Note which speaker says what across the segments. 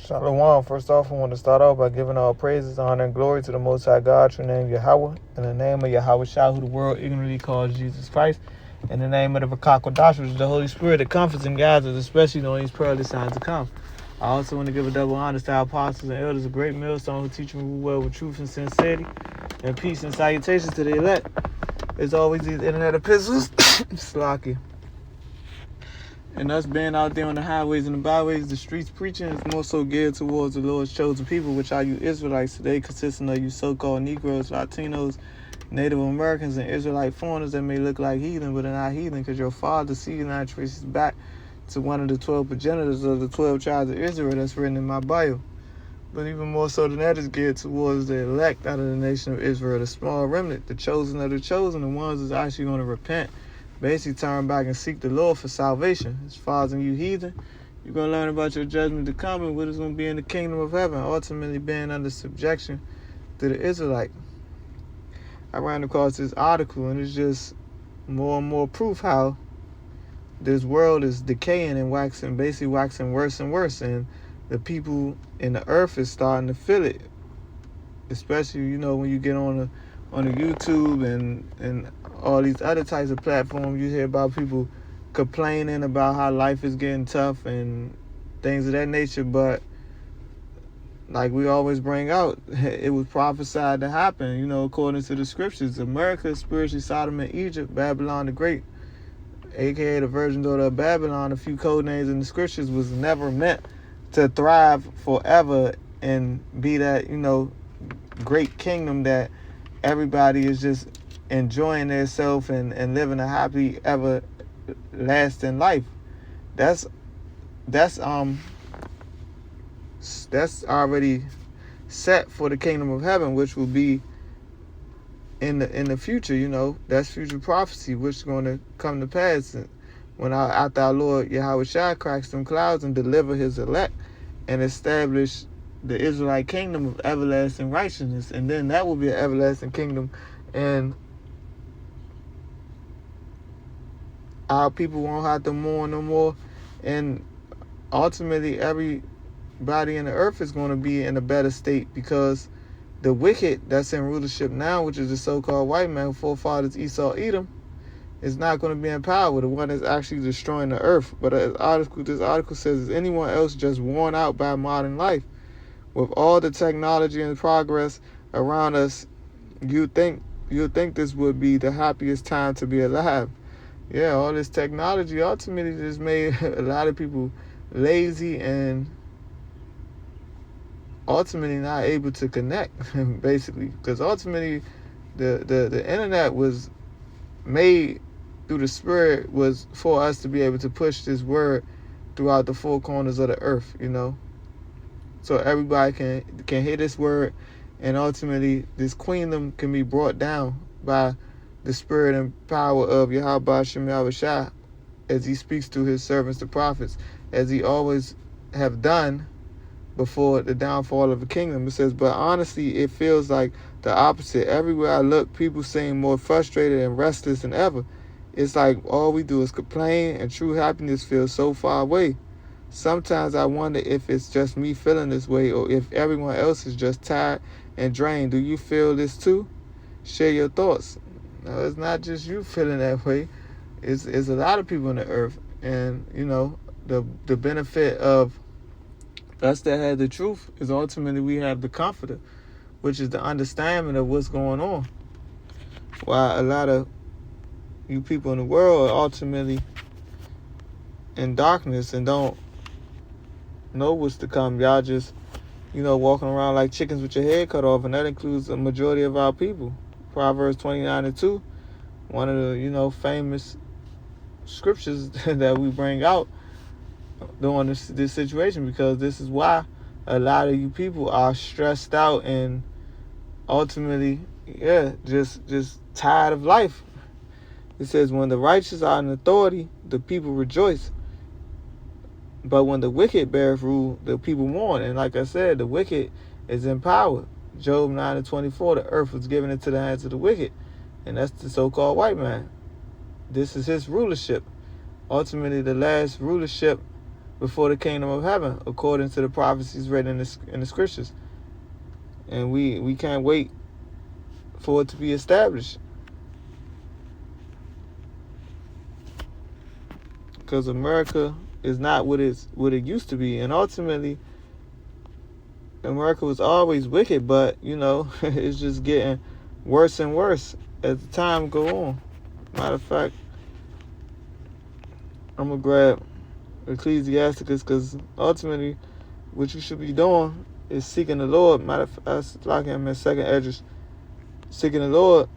Speaker 1: Shalom. First off, I want to start off by giving all praises, honor, and glory to the Most High God, true name Yahweh, in the name of Yahweh Shah, who the world ignorantly calls Jesus Christ, in the name of the Vakakwadash, which is the Holy Spirit that comforts and guides us, especially during these perilous signs to come. I also want to give a double honor to our apostles and elders, a great millstone who teach and rule well with truth and sincerity, and peace and salutations to the elect. As always, these internet epistles, Slocky. And us being out there on the highways and the byways, the streets preaching is more so geared towards the Lord's chosen people, which are you Israelites today, consisting of you so-called Negroes, Latinos, Native Americans, and Israelite foreigners that may look like heathen, but are not heathen, because your father's seed line traces back to one of the 12 progenitors of the 12 tribes of Israel that's written in my bio. But even more so than that is geared towards the elect out of the nation of Israel, the small remnant, the chosen of the chosen, the ones that's actually going to repent. Basically turn back and seek the Lord for salvation. As far as you heathen, you're going to learn about your judgment to come and what is going to be in the kingdom of heaven, ultimately being under subjection to the Israelite. I ran across this article, and it's just more and more proof how this world is decaying and basically waxing worse and worse, and the people in the earth is starting to feel it, especially, when you get on the YouTube and all these other types of platforms. You hear about people complaining about how life is getting tough and things of that nature, but like we always bring out, it was prophesied to happen, according to the scriptures. America is spiritually Sodom and Egypt, Babylon the Great, aka the virgin daughter of Babylon. A few code names in the scriptures was never meant to thrive forever and be that, great kingdom that everybody is just enjoying themselves and living a happy everlasting life. That's already set for the kingdom of heaven, which will be in the future. That's future prophecy, which is going to come to pass when after our Lord Yahweh Shai cracks them clouds and deliver his elect and establish the Israelite kingdom of everlasting righteousness. And then that will be an everlasting kingdom, and our people won't have to mourn no more. And ultimately, everybody in the earth is going to be in a better state, because the wicked that's in rulership now, which is the so-called white man, forefathers Esau, Edom, is not going to be in power. The one that's actually destroying the earth. But this article says, is anyone else just worn out by modern life? With all the technology and progress around us, you'd think this would be the happiest time to be alive. Yeah, all this technology ultimately just made a lot of people lazy and ultimately not able to connect, basically. Because ultimately, the internet was made through the Spirit, was for us to be able to push this word throughout the four corners of the earth, So everybody can hear this word, and ultimately this queendom can be brought down by the spirit and power of Yahweh Shem Yahweh Shai, as he speaks to his servants, the prophets, as he always have done before the downfall of the kingdom. It says, but honestly, it feels like the opposite. Everywhere I look, people seem more frustrated and restless than ever. It's like all we do is complain, and true happiness feels so far away. Sometimes I wonder if it's just me feeling this way, or if everyone else is just tired and drained. Do you feel this too? Share your thoughts. No, it's not just you feeling that way. It's a lot of people on the earth. And, the benefit of us that have the truth is ultimately we have the comforter, which is the understanding of what's going on. While a lot of you people in the world are ultimately in darkness and don't know what's to come. Y'all just, walking around like chickens with your head cut off, and that includes a majority of our people. Proverbs 29:2, one of the, famous scriptures that we bring out during this situation, because this is why a lot of you people are stressed out and ultimately, just tired of life. It says, when the righteous are in authority, the people rejoice. But when the wicked beareth rule, the people mourn. And like I said, the wicked is in power. Job 9:24, the earth was given into the hands of the wicked. And that's the so-called white man. This is his rulership. Ultimately, the last rulership before the kingdom of heaven, according to the prophecies written in the scriptures. And we can't wait for it to be established. Because America is not what it used to be. And ultimately, America was always wicked, but, it's just getting worse and worse as the time go on. Matter of fact, I'm going to grab Ecclesiasticus, because ultimately what you should be doing is seeking the Lord. Matter of fact, I was locking him in second Esdras, seeking the Lord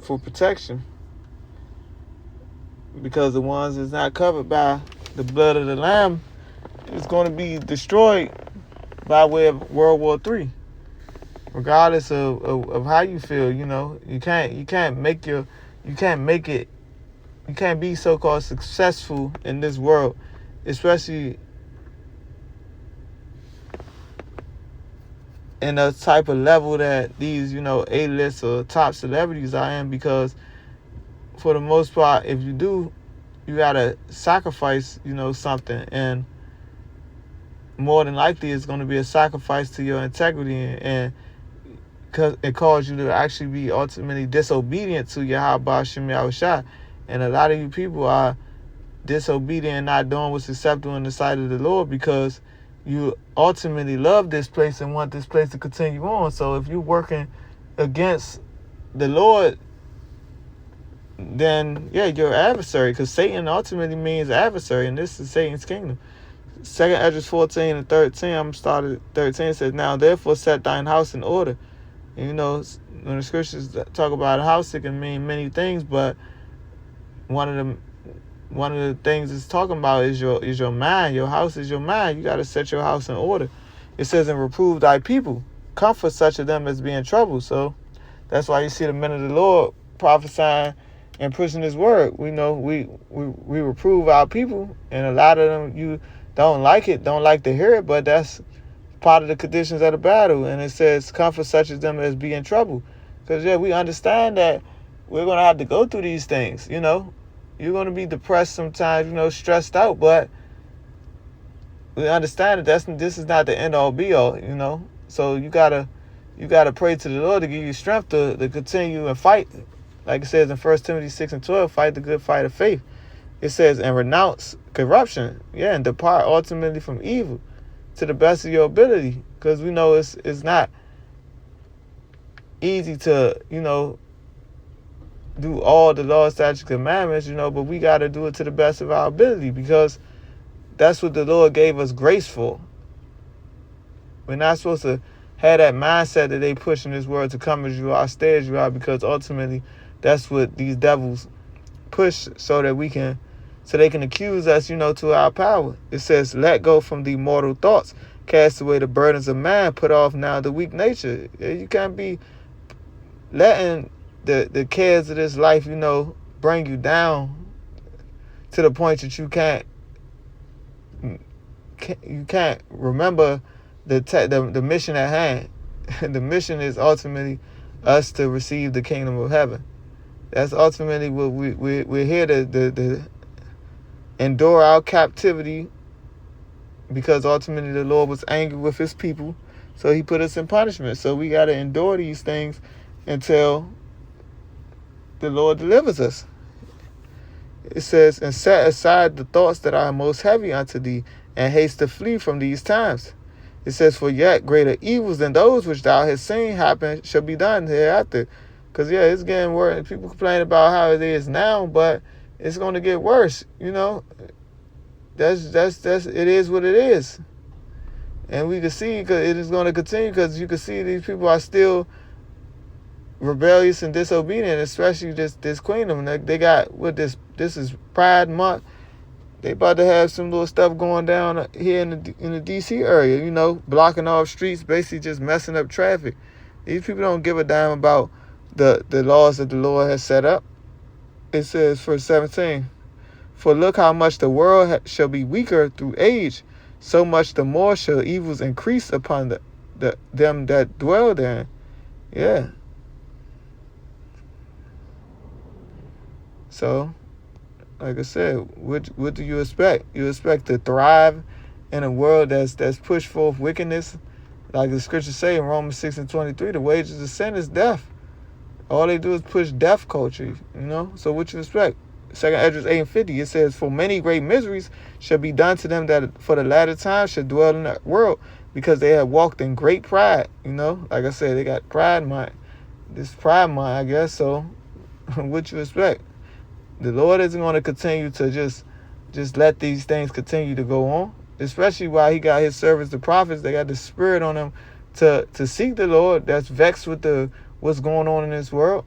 Speaker 1: for protection, because the ones that's not covered by the blood of the Lamb is going to be destroyed by way of World War III. Regardless of how you feel, you can't be so-called successful in this world, especially in a type of level that these, A-list or top celebrities are in, because for the most part, if you do, you gotta sacrifice, something, and more than likely it's going to be a sacrifice to your integrity, and it causes you to actually be ultimately disobedient to Yahweh Shem Yahushua. And a lot of you people are disobedient and not doing what's acceptable in the sight of the Lord, because you ultimately love this place and want this place to continue on. So if you're working against the Lord, then you're an adversary, because Satan ultimately means adversary, and this is Satan's kingdom. 2 Esdras 14 and 13, I'm started 13, says, "Now therefore set thine house in order." And, when the scriptures talk about a house, it can mean many things, but one of the things it's talking about is your mind. Your house is your mind. You got to set your house in order. It says, "And reprove thy people, comfort such of them as be in trouble." So that's why you see the men of the Lord prophesying and pushing His word. We know we reprove our people, and a lot of them, you don't like it, don't like to hear it, but that's part of the conditions of the battle. And it says, "Comfort such of them as be in trouble," because we understand that we're going to have to go through these things. You're going to be depressed sometimes, stressed out, but we understand that this is not the end all be all. So you gotta pray to the Lord to give you strength to continue and fight. Like it says in 1 Timothy 6 and 12, "Fight the good fight of faith." It says, "And renounce corruption," and depart ultimately from evil to the best of your ability, because we know it's not easy to do all the law, statutes, commandments, but we got to do it to the best of our ability, because that's what the Lord gave us grace for. We're not supposed to have that mindset that they push in this world to come as you are, stay as you are, because ultimately that's what these devils push, so they can accuse us, to our power. It says, "Let go from the mortal thoughts, cast away the burdens of man, put off now the weak nature." You can't be letting the cares of this life, bring you down to the point that you can't remember the mission at hand. The mission is ultimately us to receive the kingdom of heaven. That's ultimately what we're here to endure our captivity, because ultimately the Lord was angry with His people, so He put us in punishment. So we got to endure these things until the Lord delivers us. It says, "And set aside the thoughts that are most heavy unto thee, and haste to flee from these times." It says, "For yet greater evils than those which thou hast seen happen shall be done hereafter." Because it's getting worse. People complain about how it is now, but it's going to get worse. That's it is what it is, and we can see, because it is going to continue, because you can see these people are still rebellious and disobedient, especially this queendom. They got this is Pride Month. They about to have some little stuff going down here in the DC area, blocking off streets, basically just messing up traffic. These people don't give a damn about the laws that the Lord has set up. It says, verse 17, "For look how much the world shall be weaker through age, so much the more shall evils increase upon them that dwell therein." So Like I said, what do you expect? You expect to thrive in a world that's pushed forth wickedness? Like the scriptures say in Romans 6:23, the wages of sin is death. All they do is push death culture, So what you expect? 2 Esdras 8:50, it says, "For many great miseries shall be done to them that for the latter time shall dwell in the world, because they have walked in great pride." Like I said, they got pride mind. This pride mind, I guess. So what you expect? The Lord isn't going to continue to just let these things continue to go on, especially while he got his servants, the prophets. They got the spirit on them to seek the Lord, that's vexed with what's going on in this world.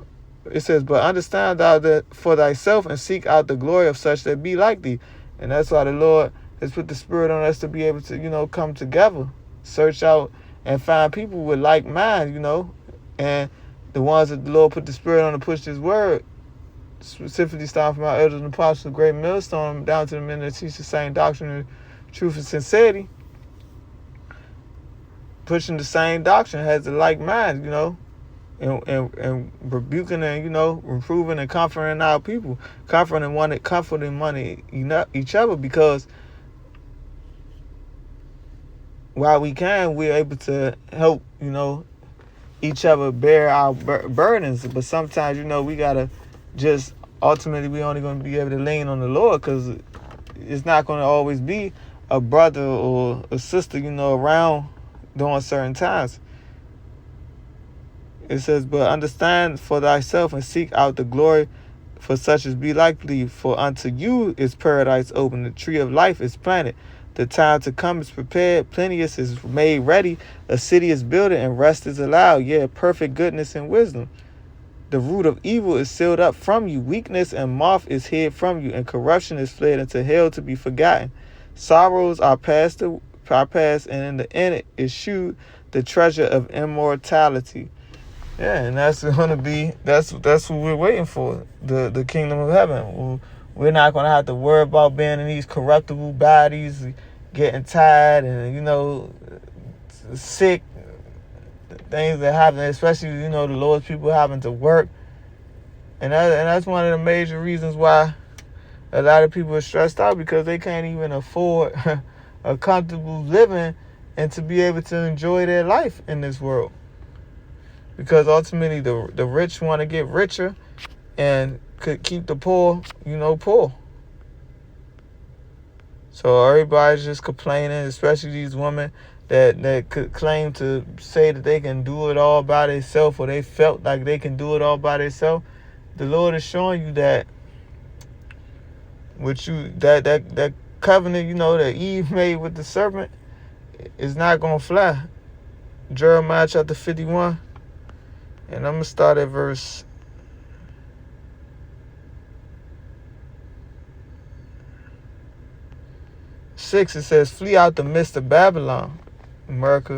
Speaker 1: It says, "But understand thou that for thyself, and seek out the glory of such that be like thee." And that's why the Lord has put the spirit on us to be able to, come together, search out and find people with like mind, and the ones that the Lord put the spirit on to push his word, specifically starting from our elders and apostles, the great millstone, down to the men that teach the same doctrine, truth, and sincerity, pushing the same doctrine, has the like mind, and rebuking and reproving and comforting our people, comforting each other, because while we can, we're able to help each other bear our burdens. But sometimes we gotta just ultimately, we only going to be able to lean on the Lord, because it's not going to always be a brother or a sister around during certain times. It says, "But understand for thyself, and seek out the glory for such as be like thee. For unto you is paradise open, the tree of life is planted. The time to come is prepared, plenteous is made ready, a city is builded, and rest is allowed. Yeah, perfect goodness and wisdom. The root of evil is sealed up from you. Weakness and moth is hid from you, and corruption is fled into hell to be forgotten. Sorrows are past, and in the end is shewed the treasure of immortality." Yeah, and that's going to be, that's what we're waiting for, the kingdom of heaven. We're not going to have to worry about being in these corruptible bodies, getting tired and, sick, things that happen, especially, the Lord's people having to work. And that's one of the major reasons why a lot of people are stressed out, because they can't even afford a comfortable living and to be able to enjoy their life in this world. Because ultimately the rich want to get richer and could keep the poor, poor. So everybody's just complaining, especially these women that could claim to say that they can do it all by themselves, or they felt like they can do it all by themselves. The Lord is showing you that that covenant, that Eve made with the serpent is not gonna fly. Jeremiah chapter 51. And I'm going to start at verse 6. It says, "Flee out the midst of Babylon," America,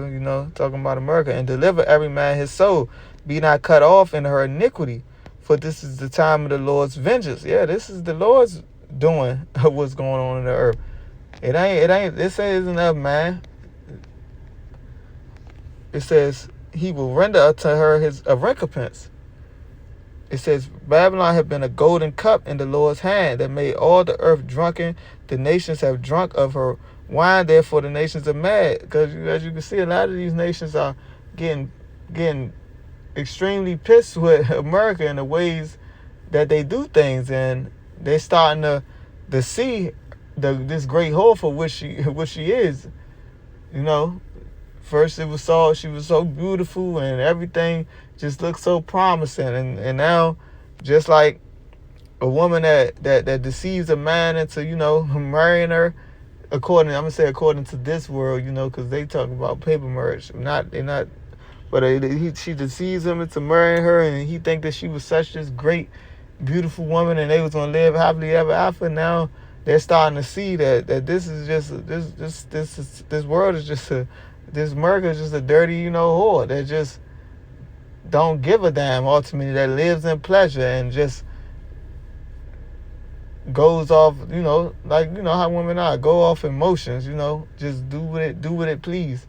Speaker 1: talking about America, "and deliver every man his soul. Be not cut off in her iniquity, for this is the time of the Lord's vengeance." Yeah, this is the Lord's doing what's going on in the earth. This ain't enough, man. It says, "He will render unto her a recompense." It says, "Babylon had been a golden cup in the Lord's hand, that made all the earth drunken. The nations have drunk of her wine, therefore the nations are mad." Because as you can see, a lot of these nations are getting extremely pissed with America in the ways that they do things, and they're starting to see this great whore for what she is. First she was so beautiful, and everything just looked so promising, and now, just like a woman that deceives a man into marrying her, according to this world, because they talk about paper marriage, she deceives him into marrying her, and he think that she was such this great, beautiful woman, and they was gonna live happily ever after. Now they're starting to see that this is just this world is just this America is just a dirty, whore that just don't give a damn, ultimately, that lives in pleasure and just goes off, like, how women are, go off emotions, just do what it please.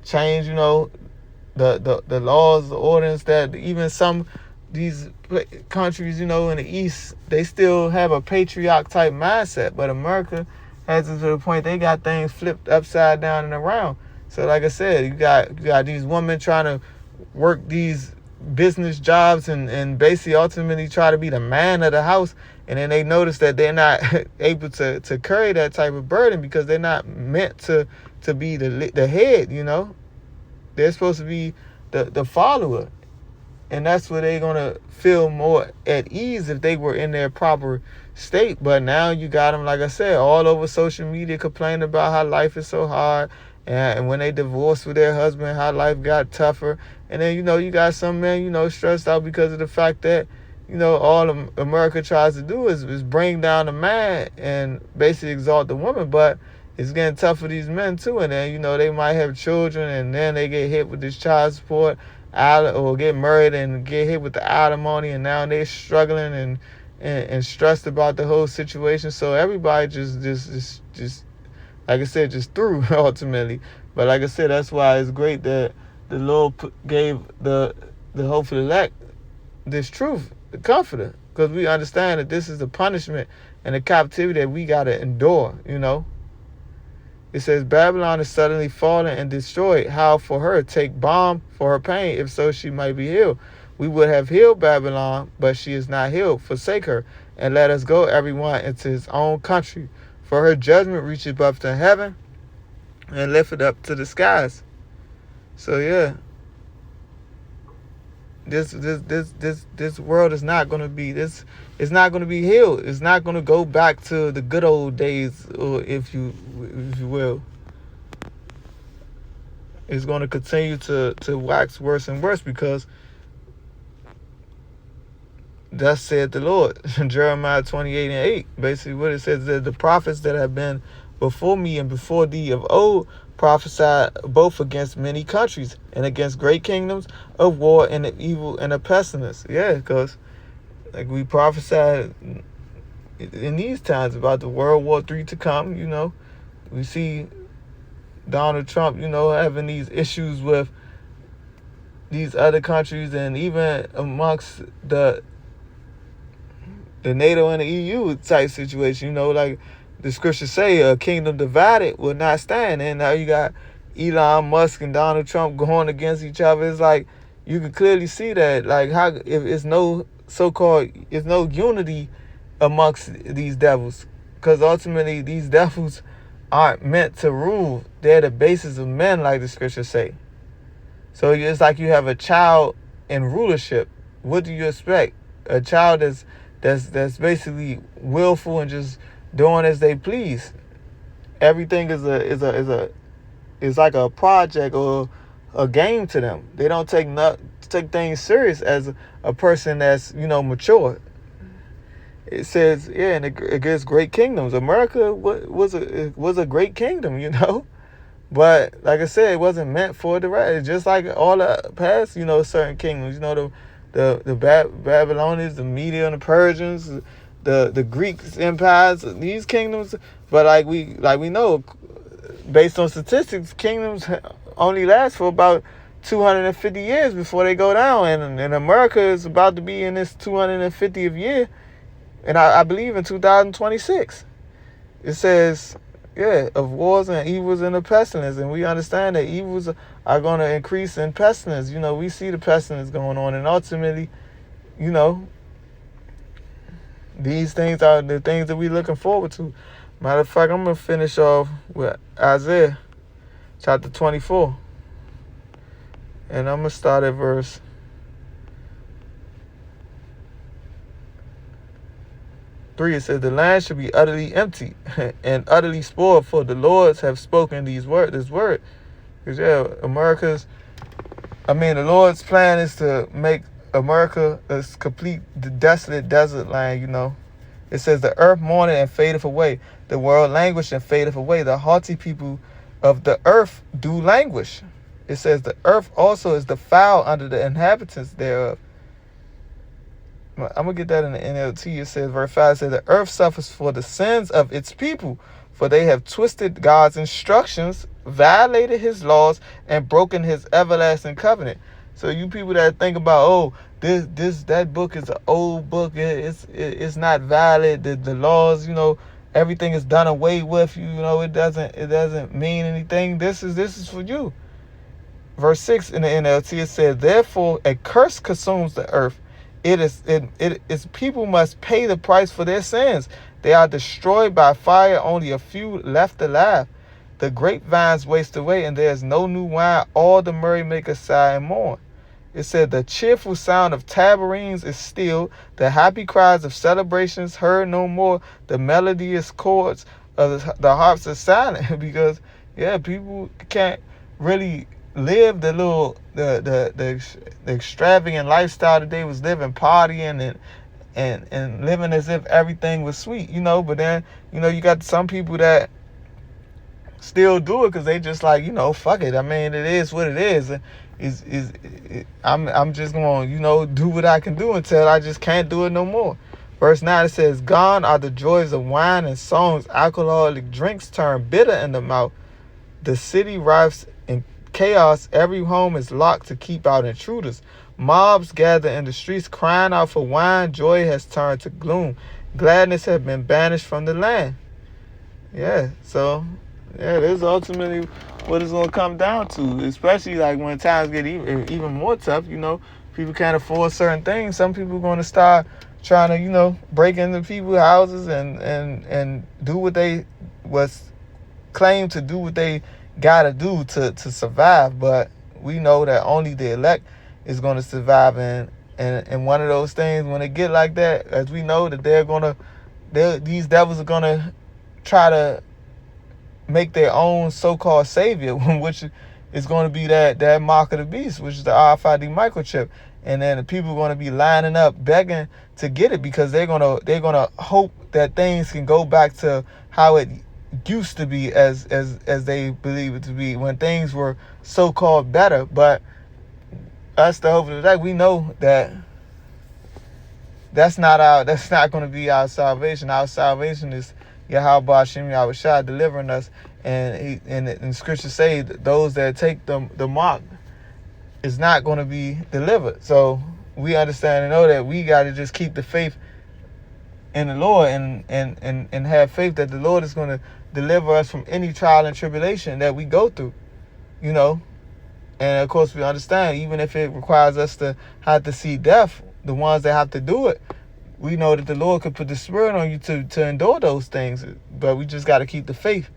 Speaker 1: Change, the laws, the ordinance that even some these countries, in the East, they still have a patriarch type mindset, but America has it to the point they got things flipped upside down and around. So like I said, you got these women trying to work these business jobs and basically ultimately try to be the man of the house, and then they notice that they're not able to carry that type of burden because they're not meant to be the head. They're supposed to be the follower, and that's where they're gonna feel more at ease if they were in their proper state. But now you got them, like I said, all over social media complaining about how life is so hard, and when they divorced with their husband, how life got tougher. And then you got some men stressed out because of the fact that all America tries to do is bring down the man and basically exalt the woman, but it's getting tough for these men too. And then they might have children, and then they get hit with this child support or get married and get hit with the alimony, and now they're struggling and stressed about the whole situation. So everybody just like I said, just through ultimately. But like I said, that's why it's great that the Lord gave the hopeful elect this truth, the comforter, because we understand that this is the punishment and the captivity that we got to endure. It says, Babylon is suddenly fallen and destroyed. How for her? Take balm for her pain, if so she might be healed. We would have healed Babylon, but she is not healed. Forsake her, and let us go, everyone, into his own country. For her judgment reacheth up to heaven, and lifteth up to the skies. So yeah, this world is not gonna be this. It's not gonna be healed. It's not gonna go back to the good old days, or if you will. It's gonna continue to wax worse and worse, because thus said the Lord. Jeremiah 28:8. Basically what it says is that the prophets that have been before me and before thee of old prophesied both against many countries and against great kingdoms of war and of evil and of pestilence. Yeah, because like we prophesied in these times about the World War III to come. We see Donald Trump, having these issues with these other countries, and even amongst the NATO and the EU type situation. Like the scriptures say, a kingdom divided will not stand. And now you got Elon Musk and Donald Trump going against each other. It's like you can clearly see that, like, how if it's no it's no unity amongst these devils, because ultimately these devils aren't meant to rule. They're the basis of men, like the scriptures say. So it's like you have a child in rulership. What do you expect? A child that's basically willful and just doing as they please. Everything is like a project or a game to them. They don't take things serious as a person that's mature. It says, and it gives great kingdoms. America was a great kingdom, but like I said, it wasn't meant for the rest. Just like all the past, certain kingdoms. The Babylonians, the Media and the Persians, the Greek empires, these kingdoms. But like we know, based on statistics, kingdoms only last for about 250 years before they go down. And America is about to be in this 250th year, and I believe in 2026. It says, of wars and evils and the pestilence. And we understand that evils are going to increase in pestilence. We see the pestilence going on. And ultimately, these things are the things that we're looking forward to. Matter of fact, I'm going to finish off with Isaiah chapter 24. And I'm going to start at verse 3. It says, the land should be utterly empty and utterly spoiled, for the Lords have spoken this word. Because the Lord's plan is to make America a complete desolate desert land. It says, the earth mourneth and fadeth away, the world languish and fadeth away, the haughty people of the earth do languish. It says, the earth also is defiled under the inhabitants thereof. I'm going to get that in the NLT. It says, verse 5 says, the earth suffers for the sins of its people, for they have twisted God's instructions, violated his laws, and broken his everlasting covenant. So you people that think about, oh, that book is an old book, it's not valid, the laws, everything is done away with, it doesn't mean anything. This is for you. Verse 6 in the NLT, it says, therefore a curse consumes the earth. It is people must pay the price for their sins. They are destroyed by fire, only a few left alive. The grapevines waste away, and there is no new wine. All the merrymakers sigh and mourn. It said, the cheerful sound of tabourines is still, the happy cries of celebrations heard no more. The melodious chords of the harps are silent because, people can't really live the extravagant lifestyle that they was living, partying and living as if everything was sweet, But then, you got some people that still do it because they just like, fuck it. I mean, it is what it is. I'm just gonna, do what I can do until I just can't do it no more. Verse 9, it says, gone are the joys of wine and songs. Alcoholic drinks turn bitter in the mouth. The city writhes in chaos. Every home is locked to keep out intruders. Mobs gather in the streets crying out for wine. Joy has turned to gloom. Gladness has been banished from the land. So this is ultimately what it's going to come down to, especially like when times get even more tough. People can't afford certain things. Some people are going to start trying to, break into people's houses and do what they was claimed to do, what they got to do to survive. But we know that only the elect is going to survive. And one of those things, when it get like that, as we know that these devils are going to try to make their own so-called savior, which is going to be that mark of the beast, which is the RFID microchip. And then the people are going to be lining up begging to get it because they're gonna hope that things can go back to how it used to be as they believe it to be when things were so-called better. But us, the hope of the day, we know that that's not going to be our salvation. Our salvation is Yahweh Hashem Yahushua delivering us, and scriptures say that those that take the mark is not going to be delivered. So we understand and know that we got to just keep the faith in the Lord and have faith that the Lord is going to deliver us from any trial and tribulation that we go through, And of course we understand, even if it requires us to have to see death, the ones that have to do it, we know that the Lord could put the spirit on you to endure those things. But we just got to keep the faith.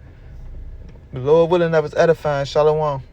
Speaker 1: The Lord willing of us edifying. Shalom.